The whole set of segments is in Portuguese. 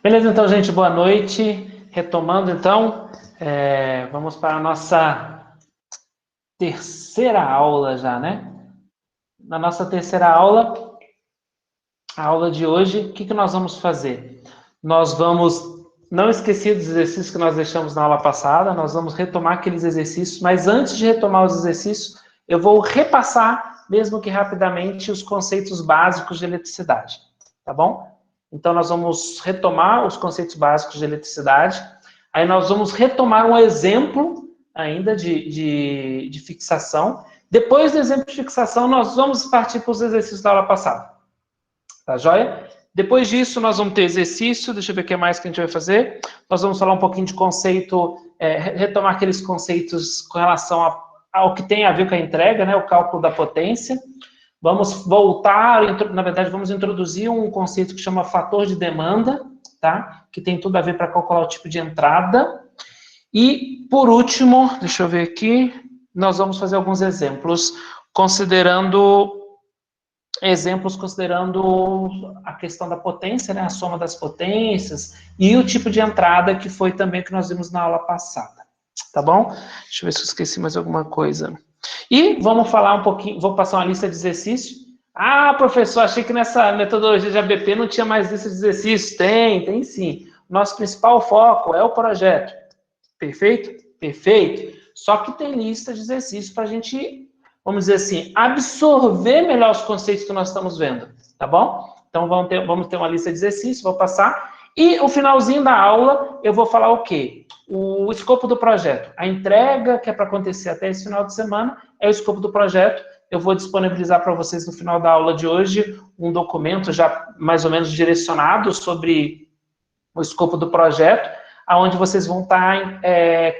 Beleza, então, gente, boa noite. Retomando, então, vamos para a nossa terceira aula já, né? Na nossa terceira aula, a aula de hoje, o que nós vamos fazer? Nós vamos, não esquecer dos exercícios que nós deixamos na aula passada, nós vamos retomar aqueles exercícios, mas antes de retomar os exercícios, eu vou repassar, mesmo que rapidamente, os conceitos básicos de eletricidade, tá bom? Então, nós vamos retomar os conceitos básicos de eletricidade, aí nós vamos retomar um exemplo ainda de fixação. Depois do exemplo de fixação, nós vamos partir para os exercícios da aula passada. Tá joia? Depois disso, nós vamos ter exercício. Deixa eu ver o que mais que a gente vai fazer. Nós vamos falar um pouquinho de conceito, retomar aqueles conceitos com relação ao que tem a ver com a entrega, né? O cálculo da potência. Vamos voltar, na verdade, vamos introduzir um conceito que chama fator de demanda, tá? Que tem tudo a ver para calcular o tipo de entrada. E, por último, deixa eu ver aqui, nós vamos fazer alguns exemplos, considerando a questão da potência, né, a soma das potências, e o tipo de entrada, que foi também que nós vimos na aula passada. Tá bom? Deixa eu ver se eu esqueci mais alguma coisa. E vamos falar um pouquinho, vou passar uma lista de exercícios. Ah, professor, achei que nessa metodologia de ABP não tinha mais lista de exercícios. Tem sim. Nosso principal foco é o projeto. Perfeito? Perfeito. Só que tem lista de exercícios para a gente, vamos dizer assim, absorver melhor os conceitos que nós estamos vendo, tá bom? Então, vamos ter uma lista de exercícios, vou passar. E o finalzinho da aula, eu vou falar o quê? O escopo do projeto. A entrega que é para acontecer até esse final de semana é o escopo do projeto. Eu vou disponibilizar para vocês no final da aula de hoje um documento já mais ou menos direcionado sobre o escopo do projeto, aonde vocês vão estar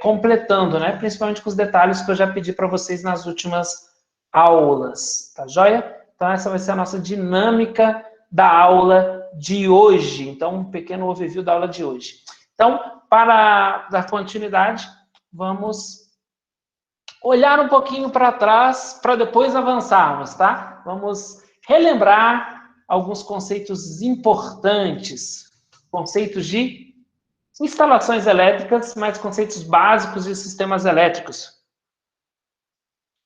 completando, né? Principalmente com os detalhes que eu já pedi para vocês nas últimas aulas, tá joia? Então, essa vai ser a nossa dinâmica da aula de hoje. Então, um pequeno overview da aula de hoje. Então, para dar continuidade, vamos olhar um pouquinho para trás, para depois avançarmos, tá? Vamos relembrar alguns conceitos importantes, conceitos de instalações elétricas, mais conceitos básicos de sistemas elétricos.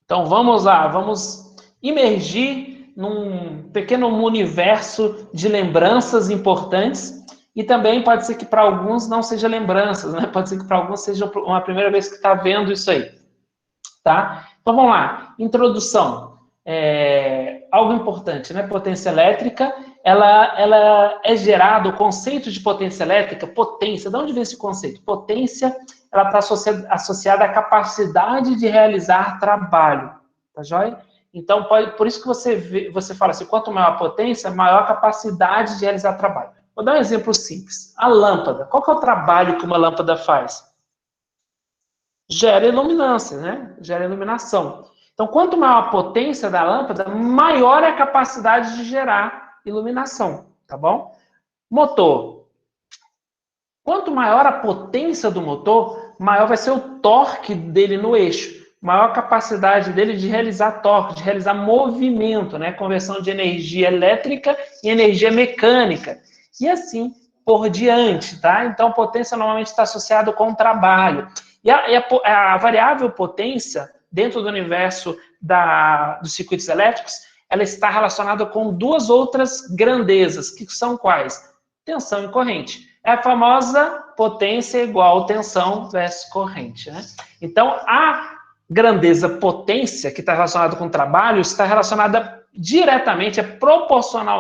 Então, vamos lá, vamos imergir num pequeno universo de lembranças importantes, e também pode ser que para alguns não seja lembranças, né? Pode ser que para alguns seja uma primeira vez que está vendo isso aí, tá? Então, vamos lá. Introdução. Algo importante, né? Potência elétrica, ela é gerada, o conceito de potência elétrica, potência, de onde vem esse conceito? Potência, ela está associada à capacidade de realizar trabalho, tá joia? Então, por isso que você fala assim, quanto maior a potência, maior a capacidade de realizar trabalho. Vou dar um exemplo simples. A lâmpada. Qual que é o trabalho que uma lâmpada faz? Gera iluminância, né? Gera iluminação. Então, quanto maior a potência da lâmpada, maior é a capacidade de gerar iluminação, tá bom? Motor. Quanto maior a potência do motor, maior vai ser o torque dele no eixo, maior a capacidade dele de realizar torque, de realizar movimento, né? Conversão de energia elétrica em energia mecânica. E assim por diante, tá? Então, potência normalmente está associada com trabalho. E a variável potência, dentro do universo dos circuitos elétricos, ela está relacionada com duas outras grandezas, que são quais? Tensão e corrente. É a famosa potência igual tensão versus corrente, né? Então, a grandeza potência, que está relacionada com trabalho, está relacionada diretamente proporcional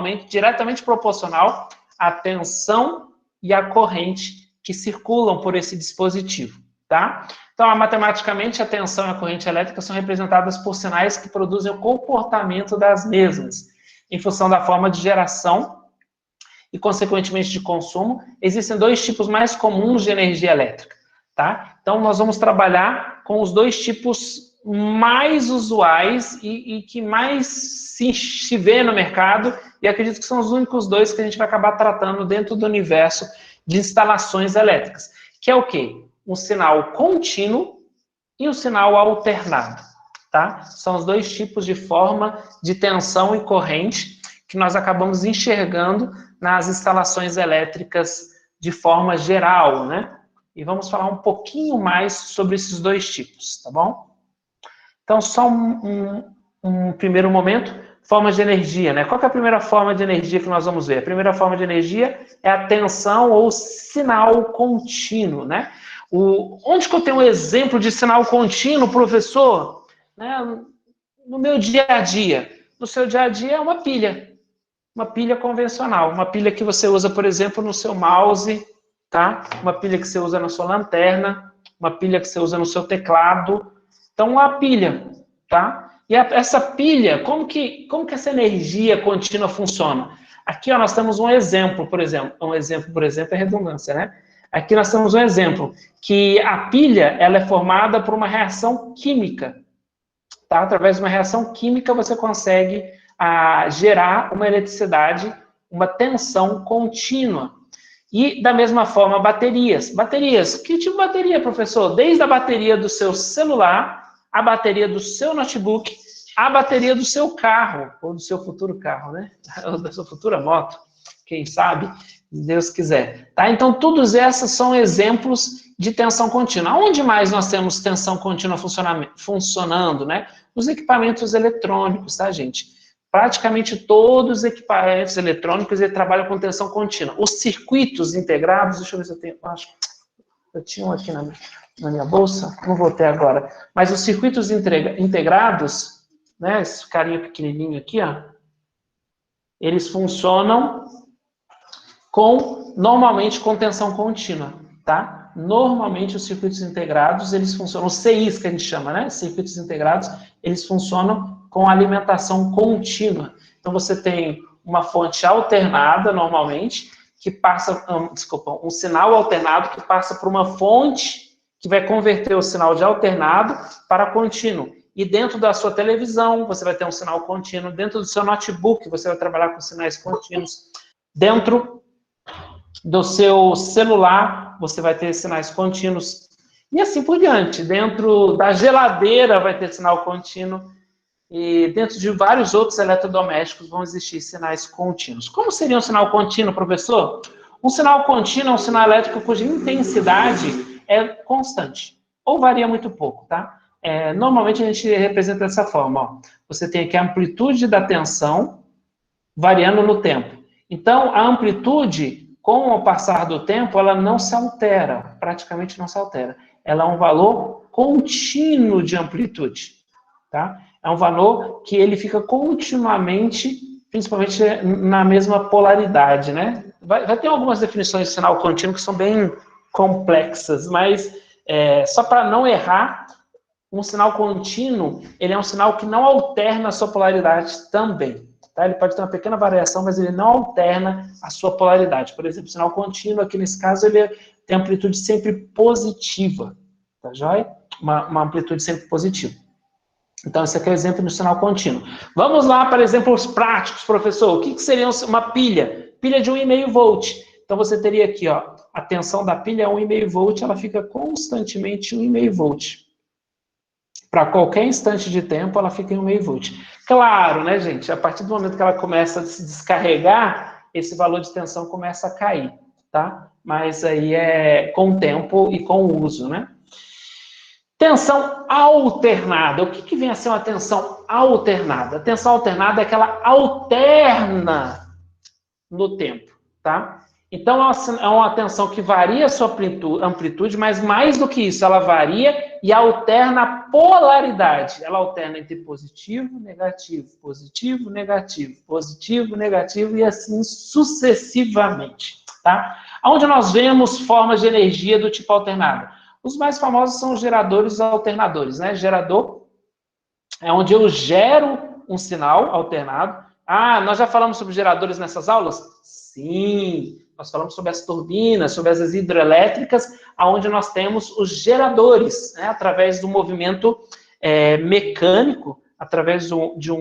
à tensão e à corrente que circulam por esse dispositivo, tá? Então, matematicamente, a tensão e a corrente elétrica são representadas por sinais que produzem o comportamento das mesmas, em função da forma de geração e, consequentemente, de consumo. Existem dois tipos mais comuns de energia elétrica, tá? Então, nós vamos trabalhar com os dois tipos mais usuais e que mais se vê no mercado, e acredito que são os únicos dois que a gente vai acabar tratando dentro do universo de instalações elétricas, que é o quê? Um sinal contínuo e um sinal alternado, tá? São os dois tipos de forma de tensão e corrente que nós acabamos enxergando nas instalações elétricas de forma geral, né? E vamos falar um pouquinho mais sobre esses dois tipos, tá bom? Então, só um primeiro momento, formas de energia, né? Qual que é a primeira forma de energia que nós vamos ver? A primeira forma de energia é a tensão ou sinal contínuo, né? Onde que eu tenho um exemplo de sinal contínuo, professor? Né? No meu dia a dia. No seu dia a dia é uma pilha convencional, uma pilha que você usa, por exemplo, no seu mouse, tá? Uma pilha que você usa na sua lanterna, uma pilha que você usa no seu teclado. Então, uma pilha, tá? E essa pilha, como que essa energia contínua funciona? Aqui, ó, nós temos um exemplo, por exemplo. Um exemplo, por exemplo, é redundância, né? Aqui nós temos um exemplo, que a pilha, ela é formada por uma reação química, tá? Através de uma reação química, você consegue gerar uma eletricidade, uma tensão contínua. E, da mesma forma, baterias. Baterias. Que tipo de bateria, professor? Desde a bateria do seu celular, a bateria do seu notebook, a bateria do seu carro, ou do seu futuro carro, né? Ou da sua futura moto, quem sabe, se Deus quiser. Tá? Então, todos esses são exemplos de tensão contínua. Onde mais nós temos tensão contínua funcionando, né? Nos equipamentos eletrônicos, tá, gente? Praticamente todos os equipamentos eletrônicos trabalham com tensão contínua. Os circuitos integrados, deixa eu ver se eu tenho, acho que eu tinha um aqui na minha bolsa, não vou ter agora, mas os circuitos integrados, né, esse carinha pequenininho aqui, ó, eles funcionam normalmente com tensão contínua, tá? Normalmente os circuitos integrados, eles funcionam, os CIs que a gente chama, né, circuitos integrados, eles funcionam com alimentação contínua. Então, você tem uma fonte alternada, normalmente, que passa, um sinal alternado que passa por uma fonte que vai converter o sinal de alternado para contínuo. E dentro da sua televisão, você vai ter um sinal contínuo. Dentro do seu notebook, você vai trabalhar com sinais contínuos. Dentro do seu celular, você vai ter sinais contínuos. E assim por diante. Dentro da geladeira vai ter sinal contínuo. E dentro de vários outros eletrodomésticos vão existir sinais contínuos. Como seria um sinal contínuo, professor? Um sinal contínuo é um sinal elétrico cuja intensidade é constante, ou varia muito pouco, tá? Normalmente a gente representa dessa forma, ó. Você tem aqui a amplitude da tensão variando no tempo. Então, a amplitude, com o passar do tempo, ela não se altera, praticamente não se altera. Ela é um valor contínuo de amplitude, tá? É um valor que ele fica continuamente, principalmente na mesma polaridade, né? Vai ter algumas definições de sinal contínuo que são bem complexas, mas só para não errar, um sinal contínuo, ele é um sinal que não alterna a sua polaridade também, tá? Ele pode ter uma pequena variação, mas ele não alterna a sua polaridade. Por exemplo, o sinal contínuo, aqui nesse caso, ele tem amplitude sempre positiva, tá joia? Uma amplitude sempre positiva. Então, esse aqui é o exemplo do sinal contínuo. Vamos lá para exemplos práticos, professor. O que seria uma pilha? Pilha de 1,5 volt. Então, você teria aqui, ó, a tensão da pilha é 1,5 volt, ela fica constantemente 1,5 volt. Para qualquer instante de tempo, ela fica em 1,5 volt. Claro, né, gente? A partir do momento que ela começa a se descarregar, esse valor de tensão começa a cair, tá? Mas aí é com o tempo e com o uso, né? Tensão alternada. O que vem a ser uma tensão alternada? A tensão alternada é que ela alterna no tempo, tá? Então, é uma tensão que varia a sua amplitude, mas mais do que isso, ela varia e alterna a polaridade. Ela alterna entre positivo, negativo, positivo, negativo, positivo, negativo e assim sucessivamente, tá? Onde nós vemos formas de energia do tipo alternada? Os mais famosos são os geradores e alternadores, né? Gerador é onde eu gero um sinal alternado. Ah, nós já falamos sobre geradores nessas aulas? Sim, nós falamos sobre as turbinas, sobre as hidrelétricas, onde nós temos os geradores, né? Através do movimento mecânico, através de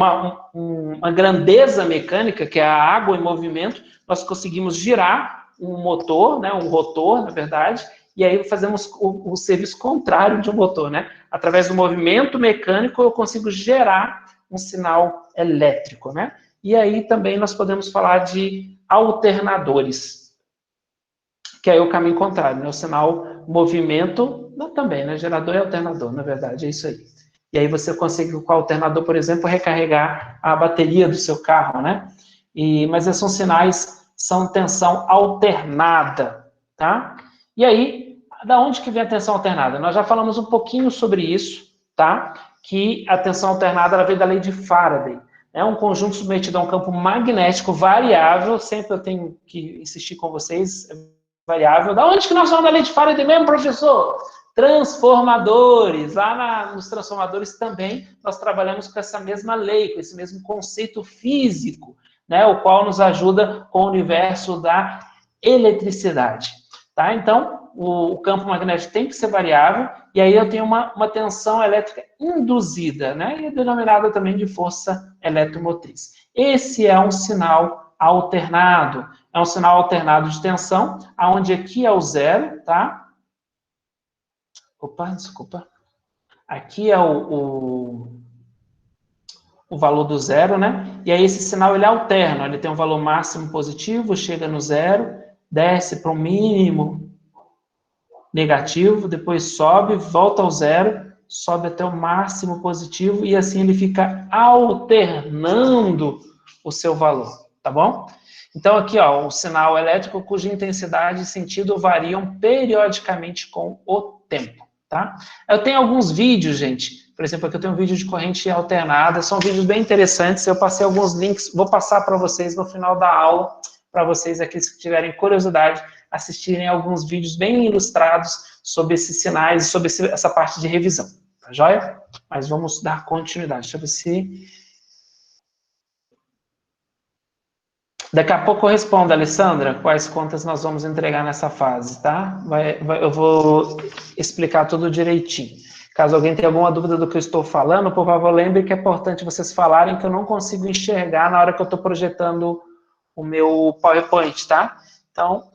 uma grandeza mecânica, que é a água em movimento, nós conseguimos girar um motor, né? Um rotor, na verdade, e aí fazemos o serviço contrário de um motor, né? Através do movimento mecânico, eu consigo gerar um sinal elétrico, né? E aí também nós podemos falar de alternadores. que é o caminho contrário, né? O sinal movimento, não, também, né? Gerador e alternador, na verdade, é isso aí. E aí você consegue, com o alternador, por exemplo, recarregar a bateria do seu carro, né? Mas esses são sinais, são tensão alternada, tá? E aí, da onde que vem a tensão alternada? Nós já falamos um pouquinho sobre isso, tá? Que a tensão alternada, ela vem da lei de Faraday. É um conjunto submetido a um campo magnético variável, sempre eu tenho que insistir com vocês, variável. Da onde que nós falamos da lei de Faraday mesmo, professor? Transformadores. Lá nos transformadores também nós trabalhamos com essa mesma lei, com esse mesmo conceito físico, né, o qual nos ajuda com o universo da eletricidade. Tá? Então, o campo magnético tem que ser variável, e aí eu tenho uma tensão elétrica induzida, né, e é denominada também de força eletromotriz. Esse é um sinal alternado. É um sinal alternado de tensão, onde aqui é o zero, tá? Opa, desculpa. Aqui é o valor do zero, né? E aí esse sinal ele alterna, ele tem um valor máximo positivo, chega no zero, desce para o mínimo negativo, depois sobe, volta ao zero, sobe até o máximo positivo e assim ele fica alternando o seu valor, tá bom? Então aqui, ó, o sinal elétrico cuja intensidade e sentido variam periodicamente com o tempo, tá? Eu tenho alguns vídeos, gente. Por exemplo, aqui eu tenho um vídeo de corrente alternada, são vídeos bem interessantes, eu passei alguns links, vou passar para vocês no final da aula, para vocês aqui, se tiverem curiosidade, assistirem alguns vídeos bem ilustrados sobre esses sinais e sobre essa parte de revisão, tá joia? Mas vamos dar continuidade, deixa eu ver se... Daqui a pouco eu respondo, Alessandra, quais contas nós vamos entregar nessa fase, tá? Eu vou explicar tudo direitinho. Caso alguém tenha alguma dúvida do que eu estou falando, por favor, lembre que é importante vocês falarem que eu não consigo enxergar na hora que eu estou projetando o meu PowerPoint, tá? Então,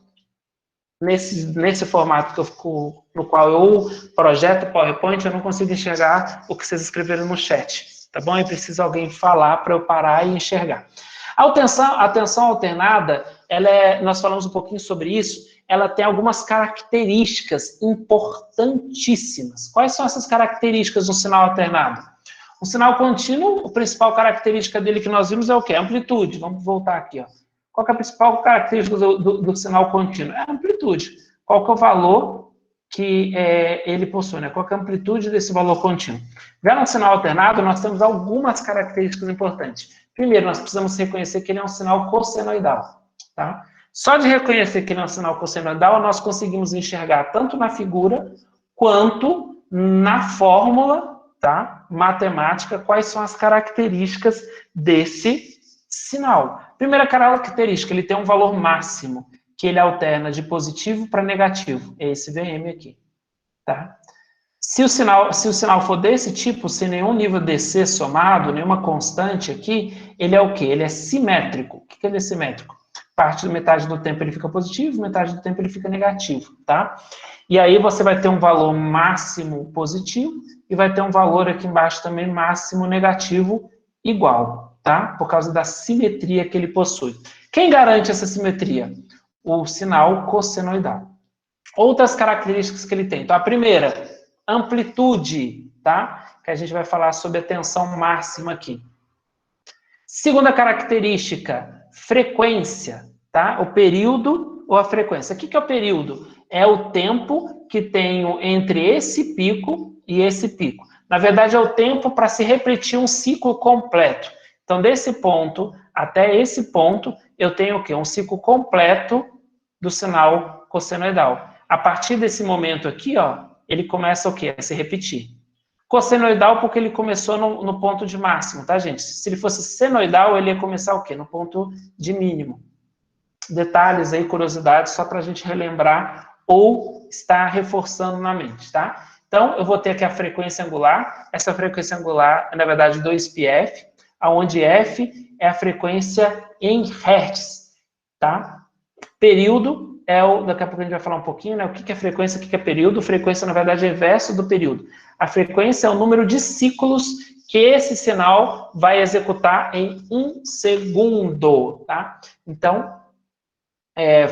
nesse formato que eu fico, no qual eu projeto o PowerPoint, eu não consigo enxergar o que vocês escreveram no chat, tá bom? E precisa alguém falar para eu parar e enxergar. A tensão alternada, nós falamos um pouquinho sobre isso, ela tem algumas características importantíssimas. Quais são essas características do sinal alternado? Um sinal contínuo, a principal característica dele que nós vimos é o quê? Amplitude. Vamos voltar aqui, ó. Qual que é a principal característica do sinal contínuo? É a amplitude. Qual que é o valor que ele possui, né? Qual que é a amplitude desse valor contínuo? Já no sinal alternado, nós temos algumas características importantes. Primeiro, nós precisamos reconhecer que ele é um sinal cossenoidal, tá? Só de reconhecer que ele é um sinal cossenoidal, nós conseguimos enxergar tanto na figura quanto na fórmula, tá, matemática, quais são as características desse sinal. Primeira característica, ele tem um valor máximo, que ele alterna de positivo para negativo. É esse VM aqui, tá? Se o sinal for desse tipo, sem nenhum nível DC somado, nenhuma constante aqui, ele é o quê? Ele é simétrico. O que ele é simétrico? Parte da metade do tempo ele fica positivo, metade do tempo ele fica negativo, tá? E aí você vai ter um valor máximo positivo e vai ter um valor aqui embaixo também máximo negativo igual, tá? Por causa da simetria que ele possui. Quem garante essa simetria? O sinal cossenoidal. Outras características que ele tem. Então, a primeira, amplitude, tá? Que a gente vai falar sobre a tensão máxima aqui. Segunda característica, frequência, tá? O período ou a frequência. O que é o período? É o tempo que tenho entre esse pico e esse pico. Na verdade, é o tempo para se repetir um ciclo completo. Então, desse ponto até esse ponto, eu tenho o quê? Um ciclo completo do sinal cossenoidal. A partir desse momento aqui, ó, ele começa o quê? A se repetir. Cossenoidal porque ele começou no ponto de máximo, tá, gente? Se ele fosse senoidal, ele ia começar o quê? No ponto de mínimo. Detalhes aí, curiosidades, só para a gente relembrar ou estar reforçando na mente, tá? Então, eu vou ter aqui a frequência angular. Essa frequência angular é, na verdade, 2πf, onde f é a frequência em Hertz, tá? Período daqui a pouco a gente vai falar um pouquinho, né? O que é frequência, o que é período. Frequência, na verdade, é inverso do período. A frequência é o número de ciclos que esse sinal vai executar em 1 segundo, tá? Então,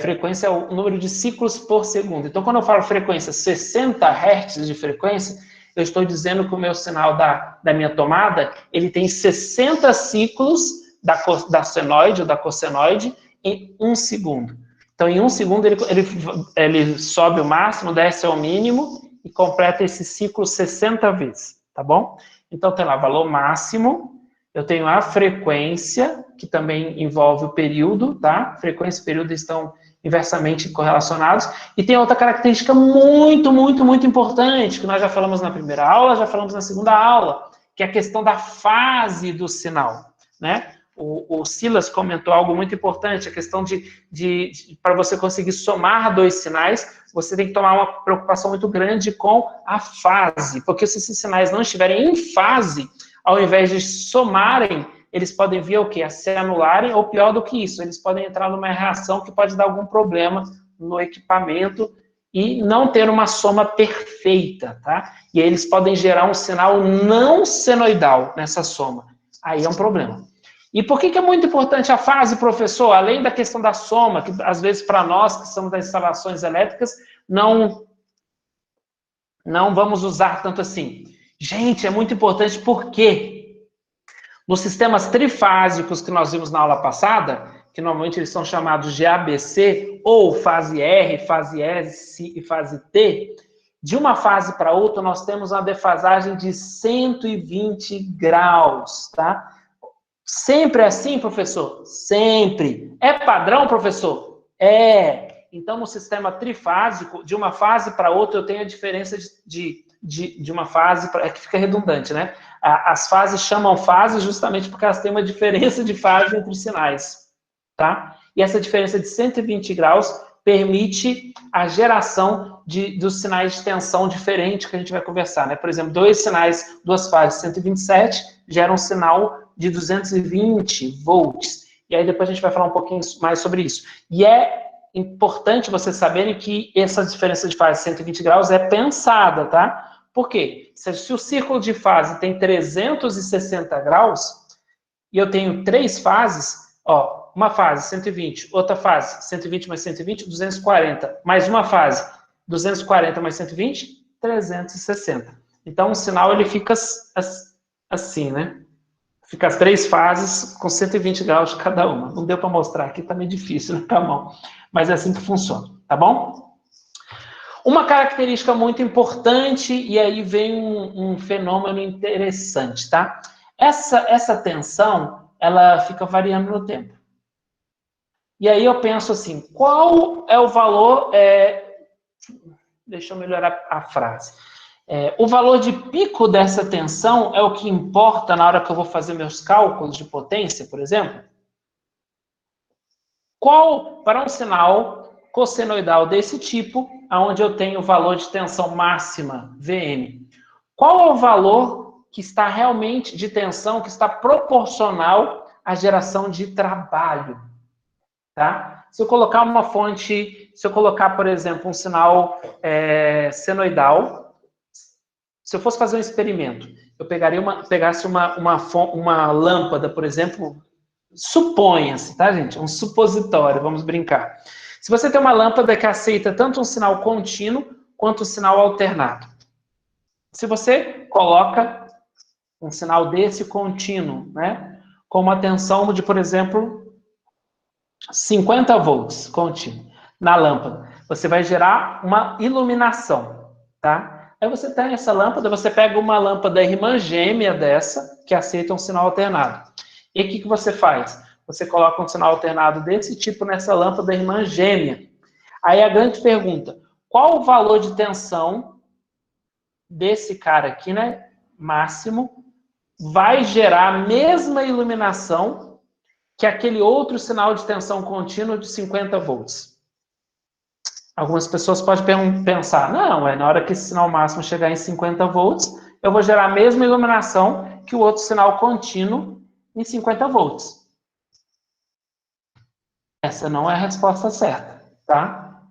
frequência é o número de ciclos por segundo. Então, quando eu falo frequência 60 Hz de frequência, eu estou dizendo que o meu sinal da minha tomada, ele tem 60 ciclos da senoide ou da cossenoide em 1 segundo. Então, em 1 segundo, ele sobe o máximo, desce ao mínimo e completa esse ciclo 60 vezes, tá bom? Então, tem lá valor máximo, eu tenho a frequência, que também envolve o período, tá? Frequência e período estão inversamente correlacionados. E tem outra característica muito, muito, muito importante, que nós já falamos na primeira aula, já falamos na segunda aula, que é a questão da fase do sinal, né? O Silas comentou algo muito importante, a questão para você conseguir somar dois sinais, você tem que tomar uma preocupação muito grande com a fase, porque se esses sinais não estiverem em fase, ao invés de somarem, eles podem vir o quê? A se anularem, ou pior do que isso, eles podem entrar numa reação que pode dar algum problema no equipamento e não ter uma soma perfeita, tá? E aí eles podem gerar um sinal não senoidal nessa soma. Aí é um problema. E por que é muito importante a fase, professor? Além da questão da soma, que às vezes para nós que somos das instalações elétricas, não vamos usar tanto assim. Gente, é muito importante porque nos sistemas trifásicos que nós vimos na aula passada, que normalmente eles são chamados de ABC, ou fase R, fase S e fase T, de uma fase para outra nós temos uma defasagem de 120 graus, tá? Sempre é assim, professor? Sempre. É padrão, professor? É. Então, no sistema trifásico, de uma fase para outra, eu tenho a diferença de uma fase, é que fica redundante, né? As fases chamam fase justamente porque elas têm uma diferença de fase entre os sinais, tá? E essa diferença de 120 graus permite a geração dos sinais de tensão diferentes que a gente vai conversar, né? Por exemplo, duas fases 127 geram um sinal de 220 volts. E aí depois a gente vai falar um pouquinho mais sobre isso. E é importante vocês saberem que essa diferença de fase 120 graus é pensada, tá? Por quê? Se o círculo de fase tem 360 graus, e eu tenho 3 fases, ó, uma fase 120, outra fase 120 mais 120, 240, mais uma fase 240 mais 120, 360. Então o sinal ele fica assim, né? Fica as 3 fases com 120 graus de cada uma. Não deu para mostrar aqui, tá meio difícil, né, com a mão. Mas é assim que funciona, tá bom? Uma característica muito importante, e aí vem um fenômeno interessante, tá? Essa tensão, ela fica variando no tempo. E aí eu penso assim, qual é o valor... Deixa eu melhorar a frase. O valor de pico dessa tensão é o que importa na hora que eu vou fazer meus cálculos de potência, por exemplo? Para um sinal cossenoidal desse tipo, onde eu tenho o valor de tensão máxima, Vm, qual é o valor que está realmente de tensão, que está proporcional à geração de trabalho? Tá? Se eu colocar uma fonte, se eu colocar, por exemplo, um sinal senoidal, se eu fosse fazer um experimento, eu pegasse uma lâmpada, por exemplo, suponha-se, tá, gente? Um supositório, vamos brincar. Se você tem uma lâmpada que aceita tanto um sinal contínuo quanto um sinal alternado. Se você coloca um sinal desse contínuo, né, com uma tensão de, por exemplo, 50 volts contínuo na lâmpada, você vai gerar uma iluminação, tá? Aí você tem essa lâmpada, você pega uma lâmpada irmã gêmea dessa, que aceita um sinal alternado. E o que você faz? Você coloca um sinal alternado desse tipo nessa lâmpada irmã gêmea. Aí a grande pergunta, qual o valor de tensão desse cara aqui, né, máximo, vai gerar a mesma iluminação que aquele outro sinal de tensão contínua de 50 volts? Algumas pessoas podem pensar, não, na hora que esse sinal máximo chegar em 50 volts, eu vou gerar a mesma iluminação que o outro sinal contínuo em 50 volts. Essa não é a resposta certa, tá?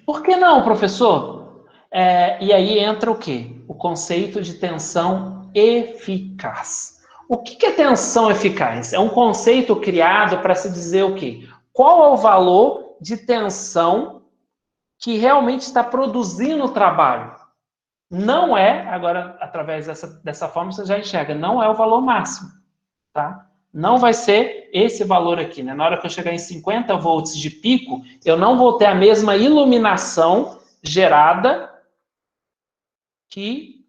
Por que não, professor? E aí entra o quê? O conceito de tensão eficaz. O que é tensão eficaz? É um conceito criado para se dizer o quê? Qual é o valor de tensão que realmente está produzindo o trabalho. Não é, agora, através dessa forma, você já enxerga, não é o valor máximo, tá? Não vai ser esse valor aqui, né? Na hora que eu chegar em 50 volts de pico, eu não vou ter a mesma iluminação gerada que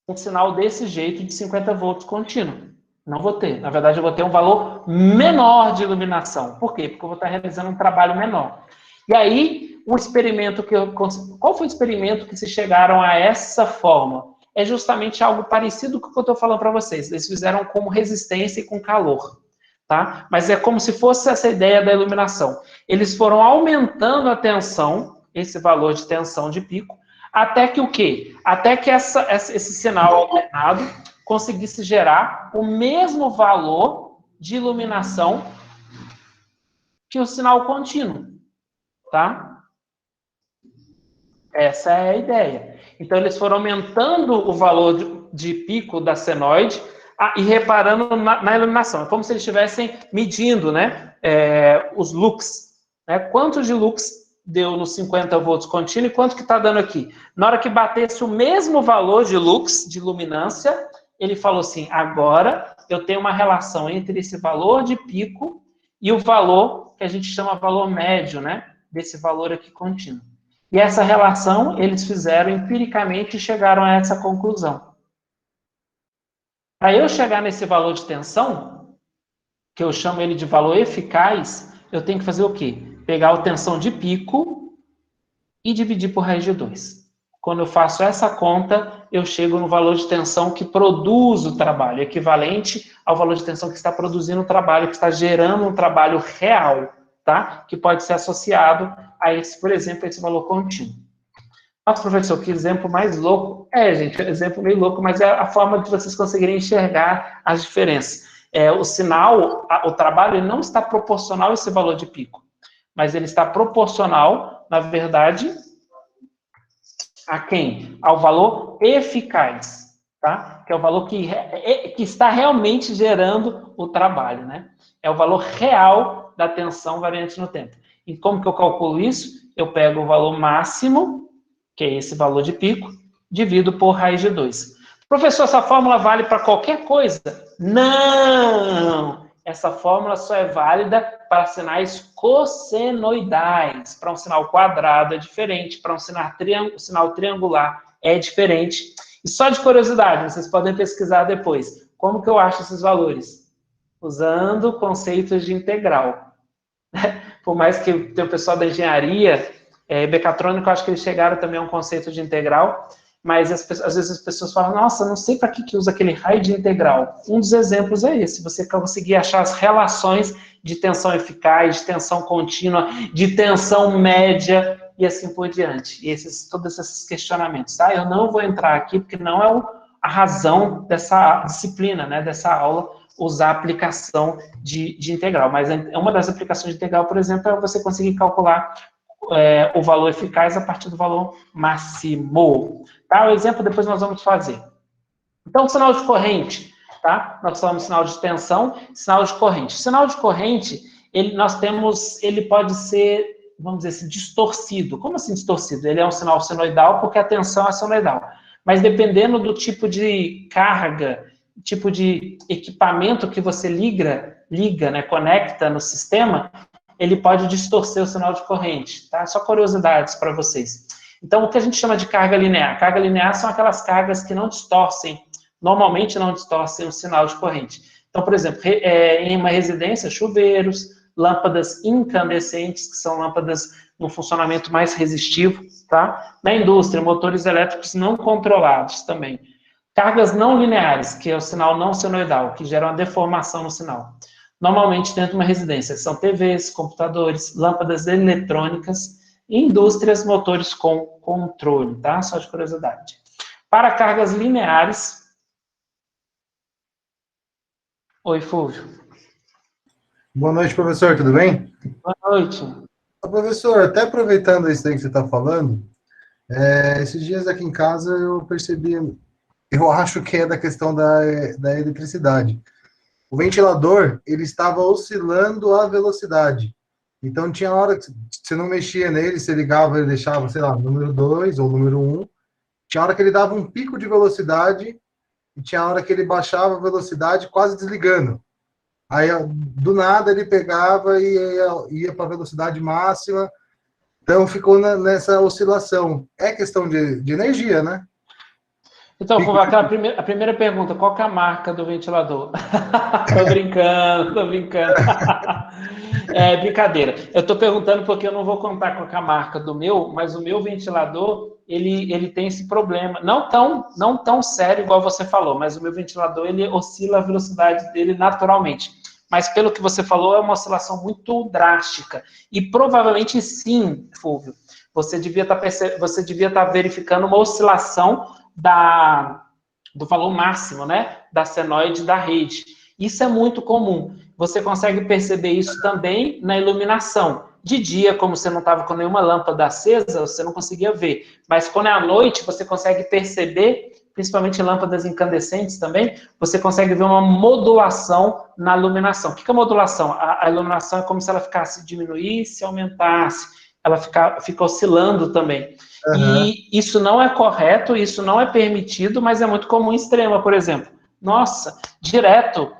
um sinal desse jeito de 50 volts contínuo. Não vou ter. Na verdade, eu vou ter um valor menor de iluminação. Por quê? Porque eu vou estar realizando um trabalho menor. E aí, o experimento que eu... Qual foi o experimento que se chegaram a essa forma? É justamente algo parecido com o que eu estou falando para vocês. Eles fizeram com resistência e com calor. Tá? Mas é como se fosse essa ideia da iluminação. Eles foram aumentando a tensão, esse valor de tensão de pico, até que o quê? Até que esse sinal alternado conseguisse gerar o mesmo valor de iluminação que o sinal contínuo, tá? Essa é a ideia. Então, eles foram aumentando o valor de pico da senoide e reparando na iluminação. É como se eles estivessem medindo, né, os lux. Né? Quanto de lux deu nos 50 volts contínuo e quanto que está dando aqui? Na hora que batesse o mesmo valor de lux, de luminância, ele falou assim, agora eu tenho uma relação entre esse valor de pico e o valor que a gente chama valor médio, né, desse valor aqui contínuo. E essa relação eles fizeram empiricamente e chegaram a essa conclusão. Para eu chegar nesse valor de tensão, que eu chamo ele de valor eficaz, eu tenho que fazer o quê? Pegar a tensão de pico e dividir por raiz de 2. Quando eu faço essa conta, eu chego no valor de tensão que produz o trabalho, equivalente ao valor de tensão que está produzindo o trabalho, que está gerando um trabalho real, tá? Que pode ser associado a esse, por exemplo, a esse valor contínuo. Nossa, professor, que exemplo mais louco. Gente, exemplo meio louco, mas é a forma de vocês conseguirem enxergar as diferenças. O sinal, o trabalho, ele não está proporcional a esse valor de pico, mas ele está proporcional, na verdade, a quem? Ao valor eficaz, tá? Que é o valor que está realmente gerando o trabalho, né? É o valor real da tensão variante no tempo. E como que eu calculo isso? Eu pego o valor máximo, que é esse valor de pico, divido por raiz de 2. Professor, essa fórmula vale para qualquer coisa? Não! Essa fórmula só é válida para sinais cossenoidais. Para um sinal quadrado é diferente, para um sinal triangular é diferente. E só de curiosidade, vocês podem pesquisar depois. Como que eu acho esses valores? Usando conceitos de integral. Por mais que tenha o pessoal da engenharia, mecatrônico, eu acho que eles chegaram também a um conceito de integral, mas às vezes as pessoas falam, nossa, não sei para que usa aquele raio de integral. Um dos exemplos é esse, você conseguir achar as relações de tensão eficaz, de tensão contínua, de tensão média, e assim por diante. E todos esses questionamentos, tá? Eu não vou entrar aqui, porque não é a razão dessa disciplina, né, dessa aula, usar a aplicação de integral. Mas uma das aplicações de integral, por exemplo, é você conseguir calcular o valor eficaz a partir do valor máximo. Tá? O exemplo depois nós vamos fazer. Então, sinal de corrente, tá? Nós falamos sinal de tensão, sinal de corrente. Sinal de corrente, ele pode ser, vamos dizer assim, distorcido. Como assim distorcido? Ele é um sinal senoidal porque a tensão é senoidal. Mas dependendo do tipo de carga, tipo de equipamento que você liga, né, conecta no sistema, ele pode distorcer o sinal de corrente, tá? Só curiosidades para vocês. Então, o que a gente chama de carga linear? Carga linear são aquelas cargas que não distorcem, normalmente não distorcem o sinal de corrente. Então, por exemplo, em uma residência, chuveiros, lâmpadas incandescentes, que são lâmpadas no funcionamento mais resistivo, tá? Na indústria, motores elétricos não controlados também. Cargas não lineares, que é o sinal não senoidal, que gera uma deformação no sinal. Normalmente dentro de uma residência são TVs, computadores, lâmpadas eletrônicas, indústrias, motores com controle, tá? Só de curiosidade. Para cargas lineares... Oi, Fúvio. Boa noite, professor, tudo bem? Boa noite. Professor, até aproveitando isso aí que você está falando, esses dias aqui em casa eu percebi, eu acho que é da questão da eletricidade. O ventilador, ele estava oscilando a velocidade. Então tinha hora que você não mexia nele, você ligava, ele deixava, sei lá, número 2 ou número 1. Tinha hora que ele dava um pico de velocidade e tinha hora que ele baixava a velocidade quase desligando. Aí, do nada, ele pegava e ia para a velocidade máxima. Então, ficou nessa oscilação. É questão de energia, né? Então, Pico a primeira pergunta, qual que é a marca do ventilador? Tô brincando, tô brincando. É brincadeira. Eu tô perguntando porque eu não vou contar qual que é a marca do meu, mas o meu ventilador, ele tem esse problema. Não tão sério igual você falou, mas o meu ventilador, ele oscila a velocidade dele naturalmente. Mas pelo que você falou, é uma oscilação muito drástica. E provavelmente sim, Fulvio, você devia estar verificando uma oscilação do valor máximo, né, da senoide da rede. Isso é muito comum. Você consegue perceber isso também na iluminação. De dia, como você não estava com nenhuma lâmpada acesa, você não conseguia ver. Mas quando é à noite, você consegue perceber, principalmente lâmpadas incandescentes também, você consegue ver uma modulação na iluminação. O que é modulação? A iluminação é como se ela ficasse, diminuísse, aumentasse. Ela fica oscilando também. Uhum. E isso não é correto, isso não é permitido, mas é muito comum em Extrema, por exemplo. Nossa, direto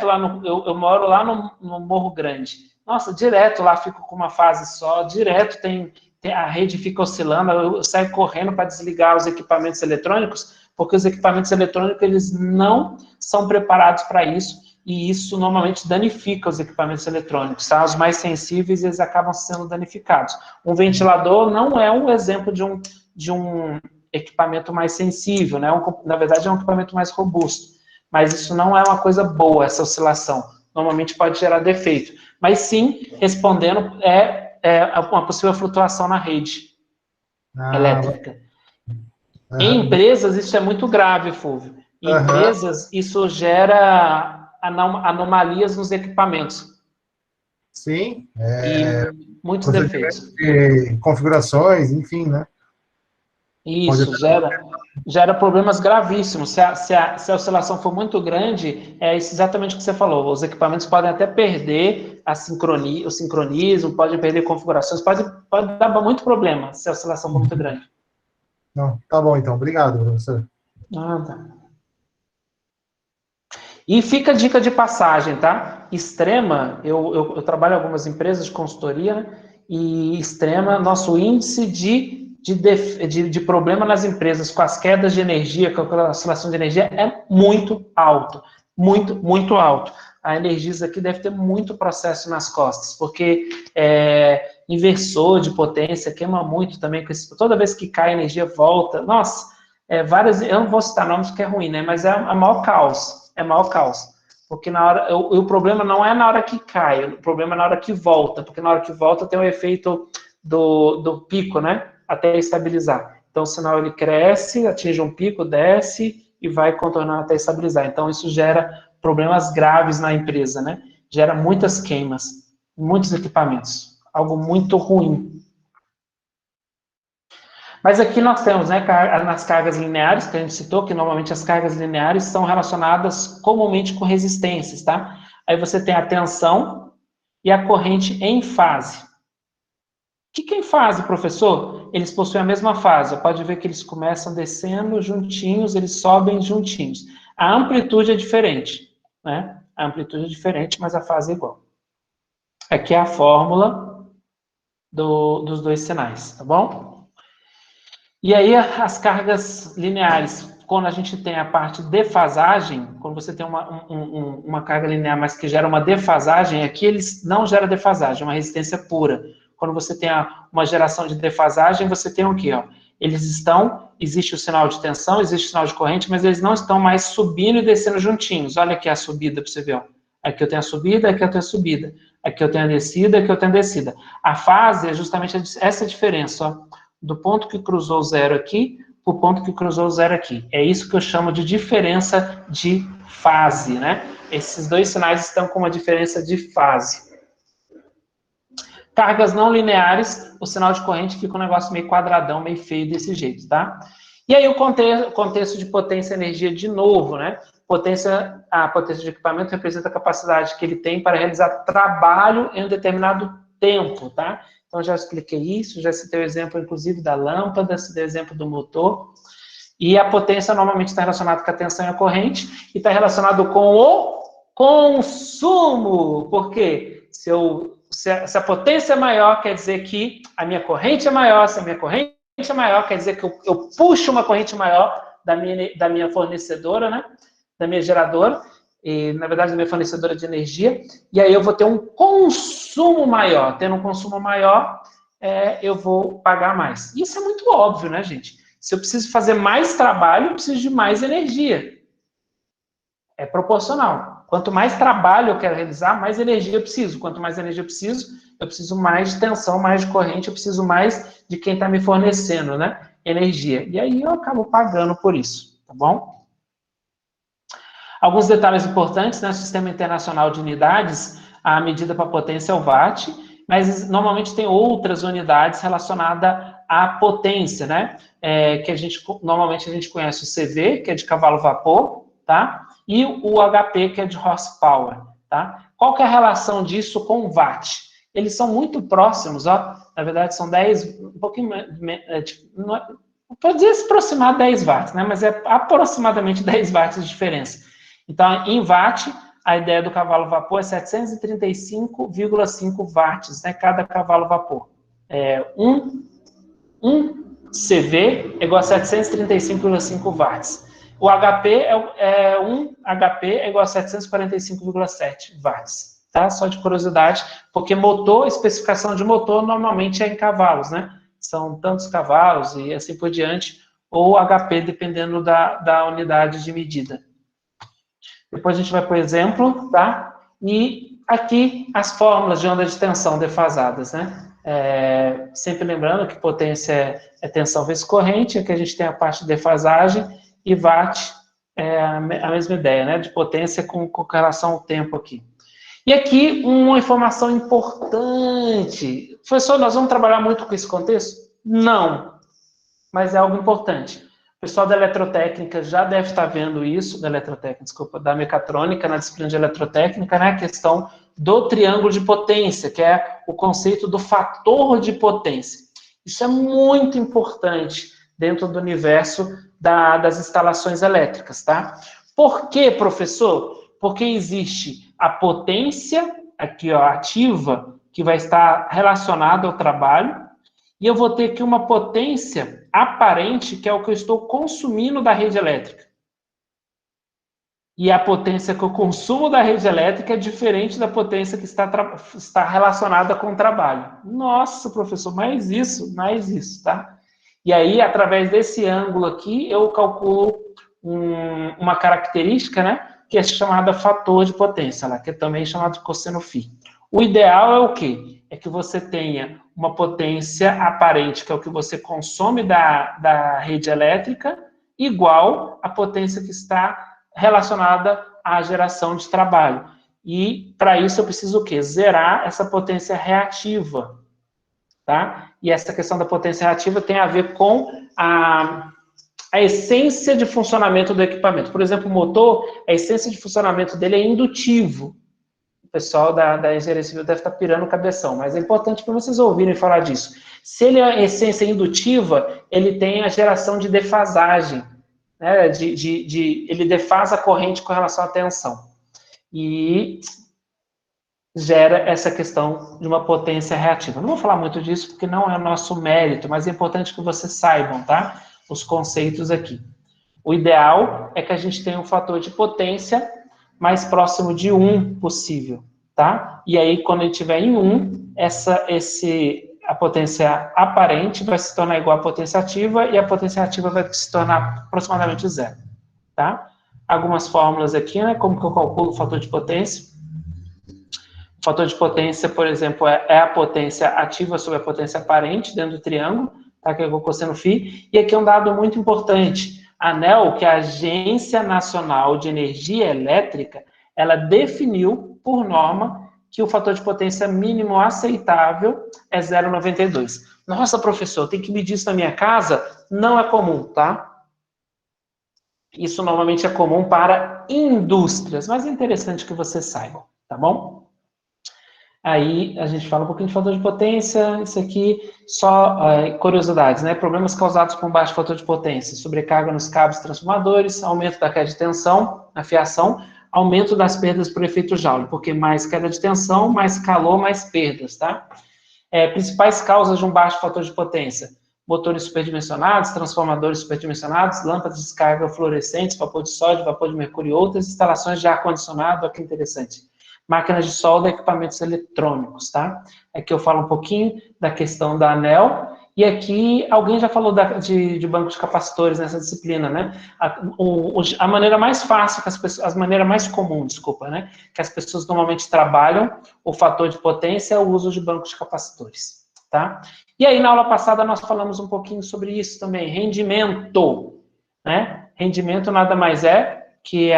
lá eu moro lá no Morro Grande. Nossa, direto lá fico com uma fase só, direto a rede fica oscilando, eu saio correndo para desligar os equipamentos eletrônicos, porque os equipamentos eletrônicos eles não são preparados para isso, e isso normalmente danifica os equipamentos eletrônicos, tá? Os mais sensíveis, eles acabam sendo danificados. Um ventilador não é um exemplo de um equipamento mais sensível, né? Na verdade, é um equipamento mais robusto. Mas isso não é uma coisa boa, essa oscilação. Normalmente pode gerar defeito. Mas sim, respondendo, é uma possível flutuação na rede elétrica. Em empresas, isso é muito grave, Fulvio. Em empresas, isso gera anomalias nos equipamentos. Sim. E muitos defeitos. De configurações, enfim, né? Isso, gera problemas gravíssimos. Se a oscilação for muito grande, é exatamente o que você falou. Os equipamentos podem até perder o sincronismo, podem perder configurações, pode dar muito problema se a oscilação for muito grande. Não, tá bom, então. Obrigado, professor. Nada. E fica a dica de passagem, tá? Extrema, eu trabalho em algumas empresas de consultoria, né? E Extrema, nosso índice de problema nas empresas com as quedas de energia, com a oscilação de energia, é muito alto. Muito, muito alto. A Energisa aqui deve ter muito processo nas costas, porque inversor de potência queima muito também. Toda vez que cai a energia, volta. Nossa, eu não vou citar nomes porque é ruim, né? Mas é a maior caos. É maior caos. Porque o problema não é na hora que cai, o problema é na hora que volta, porque na hora que volta tem o efeito do pico, né? Até estabilizar. Então, o sinal ele cresce, atinge um pico, desce e vai contornando até estabilizar. Então, isso gera problemas graves na empresa, né? Gera muitas queimas, muitos equipamentos. Algo muito ruim. Mas aqui nós temos, né, nas cargas lineares, que a gente citou, que normalmente as cargas lineares são relacionadas comumente com resistências, tá? Aí você tem a tensão e a corrente em fase. O que é em fase, professor? Eles possuem a mesma fase. Pode ver que eles começam descendo juntinhos, eles sobem juntinhos. A amplitude é diferente, né? A amplitude é diferente, mas a fase é igual. Aqui é a fórmula dos dois sinais, tá bom? E aí, as cargas lineares, quando a gente tem a parte de defasagem, quando você tem uma carga linear, mas que gera uma defasagem, aqui eles não geram defasagem, é uma resistência pura. Quando você tem uma geração de defasagem, você tem o quê? Ó? Existe o sinal de tensão, existe o sinal de corrente, mas eles não estão mais subindo e descendo juntinhos. Olha aqui a subida para você ver. Ó. Aqui eu tenho a subida, aqui eu tenho a subida. Aqui eu tenho a descida, aqui eu tenho a descida. A fase é justamente essa diferença, ó. Do ponto que cruzou zero aqui, para o ponto que cruzou zero aqui. É isso que eu chamo de diferença de fase, né? Esses dois sinais estão com uma diferença de fase. Cargas não lineares, o sinal de corrente fica um negócio meio quadradão, meio feio desse jeito, tá? E aí o contexto de potência e energia de novo, né? A potência de equipamento representa a capacidade que ele tem para realizar trabalho em um determinado tempo, tá? Então, já expliquei isso, já citei o exemplo, inclusive, da lâmpada, citei o exemplo do motor. E a potência normalmente está relacionada com a tensão e a corrente, e está relacionado com o consumo. Por quê? Se a potência é maior, quer dizer que a minha corrente é maior. Se a minha corrente é maior, quer dizer que eu puxo uma corrente maior da minha fornecedora, né? Da minha geradora, e, na verdade, da minha fornecedora de energia, e aí eu vou ter um consumo maior. Tendo um consumo maior, eu vou pagar mais. Isso é muito óbvio, né, gente? Se eu preciso fazer mais trabalho, eu preciso de mais energia. É proporcional. Quanto mais trabalho eu quero realizar, mais energia eu preciso. Quanto mais energia eu preciso mais de tensão, mais de corrente, eu preciso mais de quem está me fornecendo, né? Energia. E aí eu acabo pagando por isso, tá bom? Alguns detalhes importantes, né? O Sistema Internacional de Unidades, a medida para potência é o watt, mas normalmente tem outras unidades relacionadas à potência, né? Normalmente a gente conhece o CV, que é de cavalo-vapor, tá? E o HP, que é de horsepower, tá? Qual que é a relação disso com o watt? Eles são muito próximos, ó. Na verdade, são 10, um pouquinho, pode dizer se aproximar 10 watts, né? Mas é aproximadamente 10 watts de diferença. Então, em watt, a ideia do cavalo-vapor é 735,5 watts, né? Cada cavalo-vapor. Um CV é igual a 735,5 watts. O HP HP é igual a 745,7 watts. Tá? Só de curiosidade, porque motor, especificação de motor, normalmente é em cavalos, né? São tantos cavalos e assim por diante, ou HP, dependendo da unidade de medida. Depois a gente vai para o exemplo, tá? E aqui as fórmulas de onda de tensão defasadas, né? Sempre lembrando que potência é tensão vezes corrente, aqui a gente tem a parte de defasagem, e watt é a mesma ideia, né? De potência com relação ao tempo aqui. E aqui uma informação importante. Professor, nós vamos trabalhar muito com esse contexto? Não, mas é algo importante. O pessoal da eletrotécnica já deve estar vendo isso, da mecatrônica, na disciplina de eletrotécnica, né? A questão do triângulo de potência, que é o conceito do fator de potência. Isso é muito importante dentro do universo das instalações elétricas, tá? Por quê, professor? Porque existe a potência, aqui ó, ativa, que vai estar relacionada ao trabalho, e eu vou ter aqui uma potência aparente, que é o que eu estou consumindo da rede elétrica. E a potência que eu consumo da rede elétrica é diferente da potência que está relacionada com o trabalho. Nossa, professor, mais isso, tá? E aí, através desse ângulo aqui, eu calculo uma característica, né? Que é chamada fator de potência, que é também chamado de cosseno φ. O ideal é o quê? É que você tenha uma potência aparente, que é o que você consome da rede elétrica, igual à potência que está relacionada à geração de trabalho. E, para isso, eu preciso o quê? Zerar essa potência reativa, tá? E essa questão da potência reativa tem a ver com a essência de funcionamento do equipamento. Por exemplo, o motor, a essência de funcionamento dele é indutivo. O pessoal da engenharia civil deve estar pirando o cabeção, mas é importante para vocês ouvirem falar disso. Se ele é essência indutiva, ele tem a geração de defasagem, né? Ele defasa a corrente com relação à tensão. E gera essa questão de uma potência reativa. Não vou falar muito disso, porque não é o nosso mérito, mas é importante que vocês saibam, tá? Os conceitos aqui. O ideal é que a gente tenha um fator de potência mais próximo de 1 possível, tá? E aí, quando ele estiver em 1, a potência aparente vai se tornar igual à potência ativa e a potência ativa vai se tornar aproximadamente 0, tá? Algumas fórmulas aqui, né? Como que eu calculo o fator de potência? O fator de potência, por exemplo, é a potência ativa sobre a potência aparente dentro do triângulo, tá? Que é o cosseno φ. E aqui é um dado muito importante. A ANEEL, que é a Agência Nacional de Energia Elétrica, ela definiu, por norma, que o fator de potência mínimo aceitável é 0,92. Nossa, professor, tem que medir isso na minha casa? Não é comum, tá? Isso normalmente é comum para indústrias, mas é interessante que vocês saibam, tá bom? Aí a gente fala um pouquinho de fator de potência, isso aqui só curiosidades, né? Problemas causados por baixo fator de potência, sobrecarga nos cabos transformadores, aumento da queda de tensão na fiação, aumento das perdas por efeito Joule, porque mais queda de tensão, mais calor, mais perdas, tá? Principais causas de um baixo fator de potência: motores superdimensionados, transformadores superdimensionados, lâmpadas de descarga fluorescentes, vapor de sódio, vapor de mercúrio e outras, instalações de ar-condicionado, olha que interessante. Máquinas de solda, equipamentos eletrônicos, tá? Aqui eu falo um pouquinho da questão da ANEEL, e aqui alguém já falou de banco de capacitores nessa disciplina, né? A maneira mais fácil, a maneira mais comum, desculpa, né? Que as pessoas normalmente trabalham o fator de potência é o uso de bancos de capacitores, tá? E aí, na aula passada, nós falamos um pouquinho sobre isso também, rendimento, né? Rendimento nada mais é que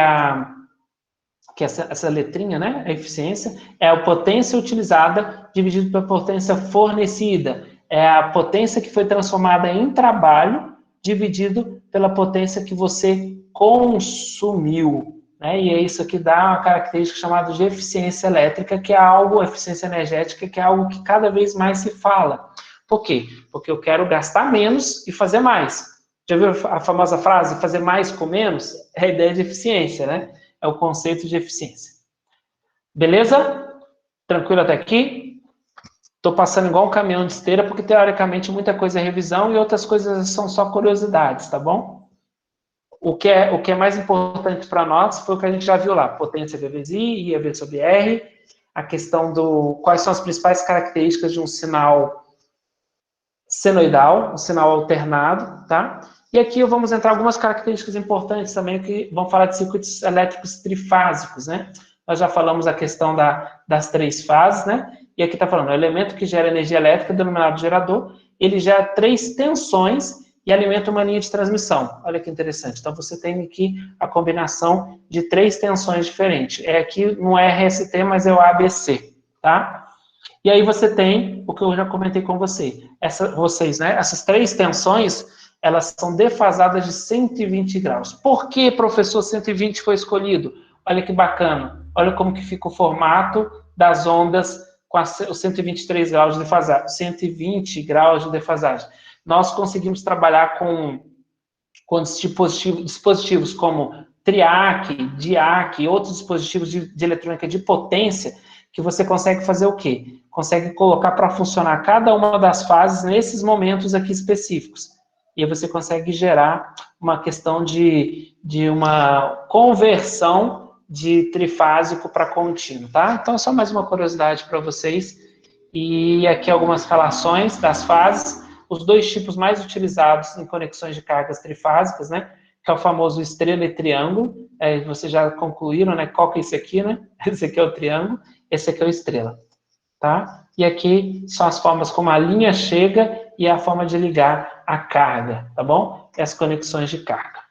essa letrinha, né, a eficiência, é a potência utilizada dividido pela potência fornecida. É a potência que foi transformada em trabalho dividido pela potência que você consumiu. Né? E é isso que dá uma característica chamada de eficiência elétrica, que é algo, eficiência energética, que é algo que cada vez mais se fala. Por quê? Porque eu quero gastar menos e fazer mais. Já viu a famosa frase, fazer mais com menos? É a ideia de eficiência, né? É o conceito de eficiência. Beleza? Tranquilo até aqui? Estou passando igual um caminhão de esteira, porque teoricamente muita coisa é revisão e outras coisas são só curiosidades, tá bom? O que é mais importante para nós foi o que a gente já viu lá: potência vezes I, I sobre R, a questão do quais são as principais características de um sinal senoidal, um sinal alternado, tá? E aqui vamos entrar algumas características importantes também, que vão falar de circuitos elétricos trifásicos, né? Nós já falamos a questão das três fases, né? E aqui está falando, o elemento que gera energia elétrica, denominado gerador, ele gera três tensões e alimenta uma linha de transmissão. Olha que interessante. Então, você tem aqui a combinação de três tensões diferentes. Aqui não é RST, mas é o ABC, tá? E aí você tem o que eu já comentei com vocês, né? Essas três tensões, elas são defasadas de 120 graus. Por que, professor, 120 foi escolhido? Olha que bacana. Olha como que fica o formato das ondas com os 123 graus de defasagem. 120 graus de defasagem. Nós conseguimos trabalhar com dispositivos como TRIAC, DIAC e outros dispositivos de eletrônica de potência, que você consegue fazer o quê? Consegue colocar para funcionar cada uma das fases nesses momentos aqui específicos. E aí você consegue gerar uma questão de uma conversão de trifásico para contínuo, tá? Então, só mais uma curiosidade para vocês. E aqui algumas relações das fases. Os dois tipos mais utilizados em conexões de cargas trifásicas, né? Que é o famoso estrela e triângulo. Vocês já concluíram, né? Qual que é esse aqui, né? Esse aqui é o triângulo, esse aqui é o estrela, tá? E aqui são as formas como a linha chega e a forma de ligar a carga, tá bom? E as conexões de carga.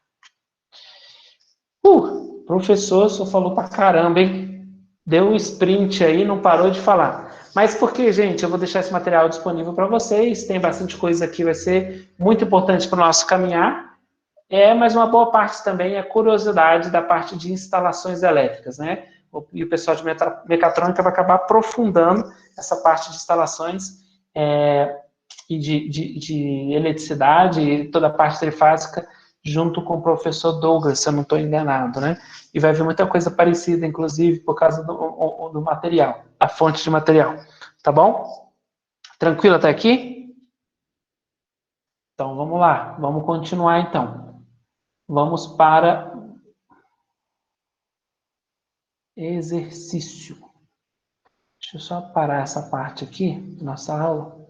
Professor, só falou pra caramba, hein? Deu um sprint aí, não parou de falar. Mas por que, gente? Eu vou deixar esse material disponível para vocês, tem bastante coisa aqui, vai ser muito importante para o nosso caminhar. Mas uma boa parte também é curiosidade da parte de instalações elétricas, né? E o pessoal de mecatrônica vai acabar aprofundando essa parte de instalações e de eletricidade e toda a parte trifásica junto com o professor Douglas, se eu não estou enganado, né? E vai ver muita coisa parecida, inclusive, por causa do material, a fonte de material. Tá bom? Tranquilo até aqui? Então, vamos lá. Vamos continuar, então. Vamos para exercício. Deixa eu só parar essa parte aqui, nossa aula.